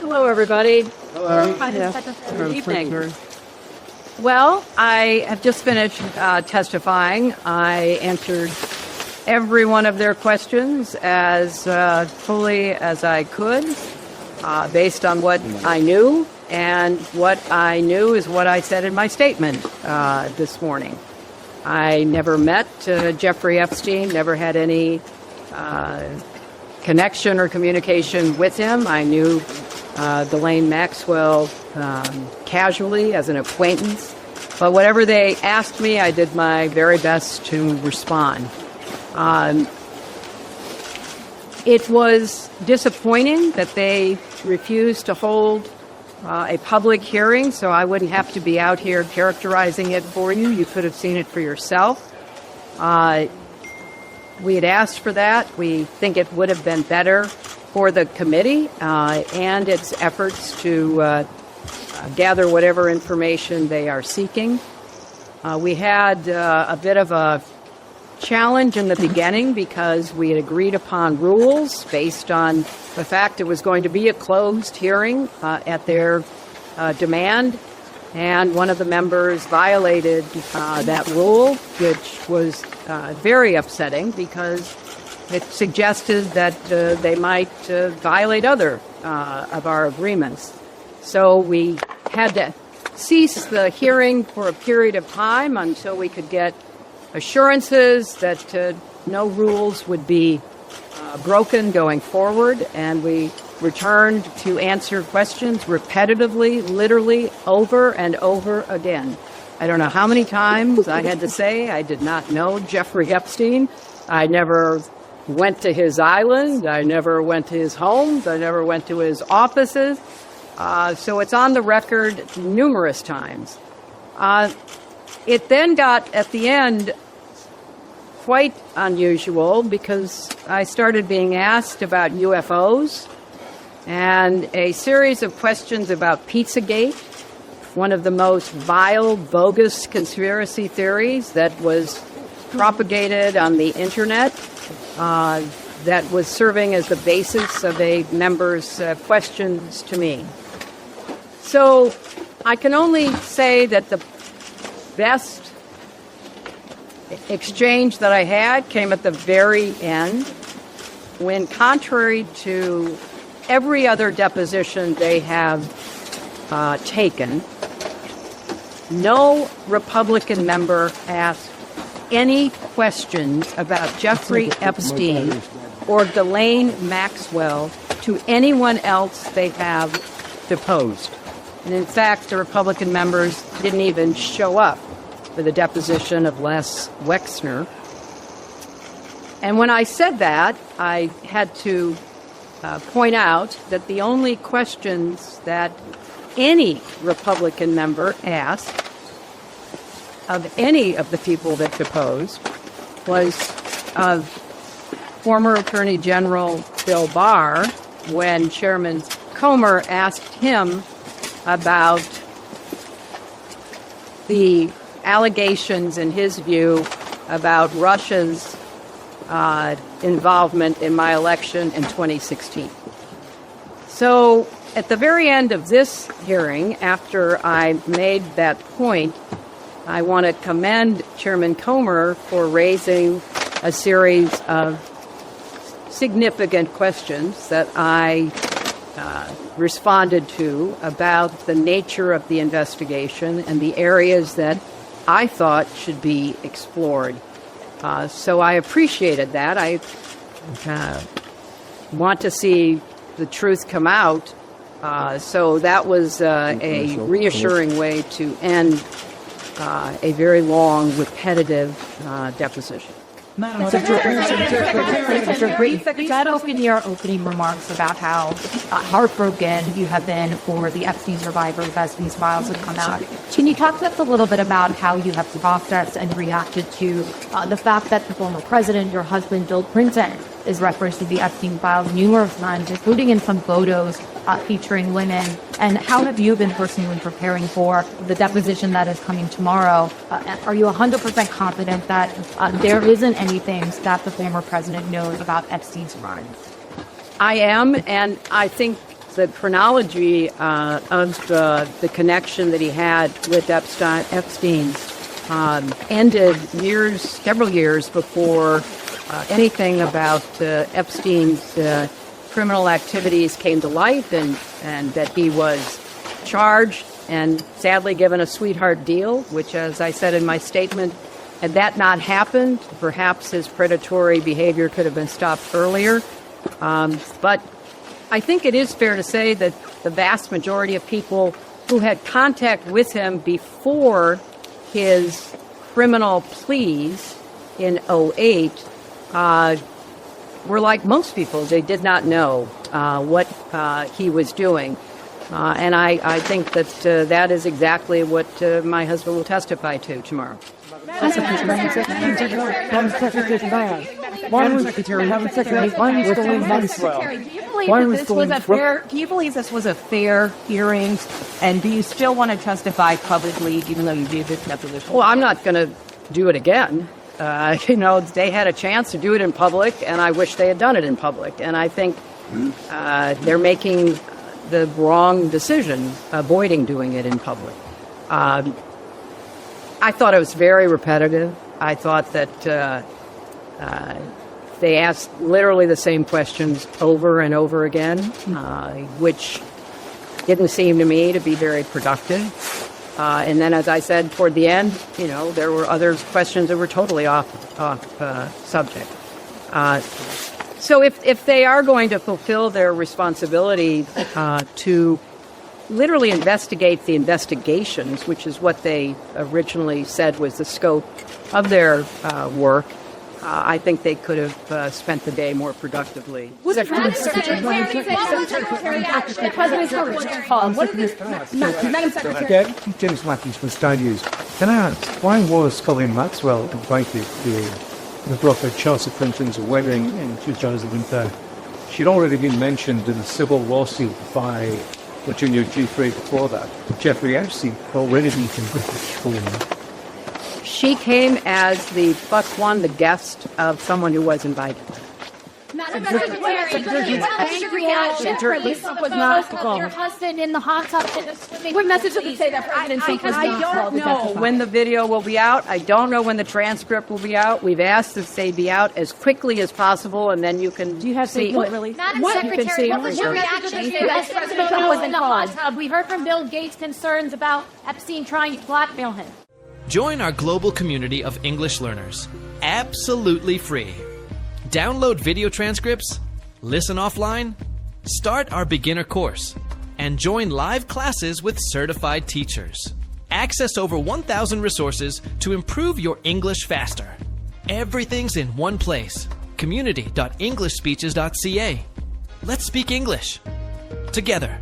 Hello, everybody. Hello. Good evening. Well, I have just finished testifying. I answered every one of their questions as fully as I could, based on what I knew. And what I knew is what I said in my statement this morning. I never met Jeffrey Epstein, never had any connection or communication with him. I knew Ghislaine Maxwell casually as an acquaintance. But whatever they asked me, I did my very best to respond. It was disappointing that they refused to hold a public hearing, so I wouldn't have to be out here characterizing it for you. You could have seen it for yourself. We had asked for that. We think it would have been better for the committee and its efforts to gather whatever information they are seeking. We had a bit of a challenge in the beginning because we had agreed upon rules based on the fact it was going to be a closed hearing at their demand, and one of the members violated that rule, which was very upsetting because it suggested that they might violate other of our agreements. So we had to cease the hearing for a period of time until we could get assurances that no rules would be broken going forward, and we returned to answer questions repetitively, literally over and over again. I don't know how many times I had to say I did not know Jeffrey Epstein. I never went to his island. I never went to his homes. I never went to his offices. So it's on the record numerous times. It then got, at the end, quite unusual because I started being asked about UFOs and a series of questions about Pizzagate, one of the most vile, bogus conspiracy theories that was propagated on the internet that was serving as the basis of a member's questions to me. So I can only say that the best exchange that I had came at the very end when, contrary to every other deposition they have taken, no Republican member asked any questions about Jeffrey Epstein or Ghislaine Maxwell to anyone else they have deposed. And in fact, the Republican members didn't even show up for the deposition of Les Wexner. And when I said that, I had to point out that the only questions that any Republican member asked of any of the people that deposed was of former Attorney General Bill Barr when Chairman Comer asked him about the allegations, in his view, about Russia's involvement in my election in 2016. So at the very end of this hearing, after I made that point, I want to commend Chairman Comer for raising a series of significant questions that I responded to about the nature of the investigation and the areas that I thought should be explored. So I appreciated that. I want to see the truth come out. So that was a reassuring way to end a very long, repetitive deposition. You got open your opening remarks about how heartbroken you have been for the Epstein survivors as these files have come out. Can you talk to us a little bit about how you have processed and reacted to the fact that the former president, your husband, Bill Clinton, is referenced in the Epstein files numerous times, including in some photos featuring women? And how have you been personally preparing for the deposition that is coming tomorrow? Are you 100% confident that there isn't anything that the former president knows about Epstein's crimes? I am, and I think the chronology of the connection that he had with Epstein ended several years before anything about Epstein's criminal activities came to light, and that he was charged and sadly given a sweetheart deal, which, as I said in my statement, had that not happened, perhaps his predatory behavior could have been stopped earlier. But I think it is fair to say that the vast majority of people who had contact with him before his criminal pleas in 2008 were like most people. They did not know what he was doing. And I think that that is exactly what my husband will testify to tomorrow. Do you believe this was a fair hearing, and do you still want to testify publicly, even though you do this deposition? Well, I'm not going to do it again. They had a chance to do it in public, and I wish they had done it in public. And I think they're making the wrong decision, avoiding doing it in public. I thought it was very repetitive. I thought that they asked literally the same questions over and over again, which didn't seem to me to be very productive. And then, as I said, toward the end, there were other questions that were totally off subject. So if they are going to fulfill their responsibility to literally investigate the investigations, which is what they originally said was the scope of their work, I think they could have spent the day more productively. Madam Secretary. James Matthews from Sky News. Can I ask, why was Colin Maxwell invited to the brother Chelsea Clinton's wedding in 2003? She'd already been mentioned in a civil lawsuit by the junior G3 before that. Jeffrey Epstein had already been convicted for that. She came as the guest of someone who was invited. Madam Secretary, your husband in the hot tub. What message did you say that President Trump was I don't know when the video will be out. I don't know when the transcript will be out. We've asked that they be out as quickly as possible, and then you can Do you have see. Madam Secretary, what was your reaction to that President Trump was in the hot tub? We heard from Bill Gates concerns about Epstein trying to blackmail him. Join our global community of English learners, absolutely free. Download video transcripts, listen offline, start our beginner course, and join live classes with certified teachers. Access over 1,000 resources to improve your English faster. Everything's in one place, community.englishspeeches.ca. Let's speak English together.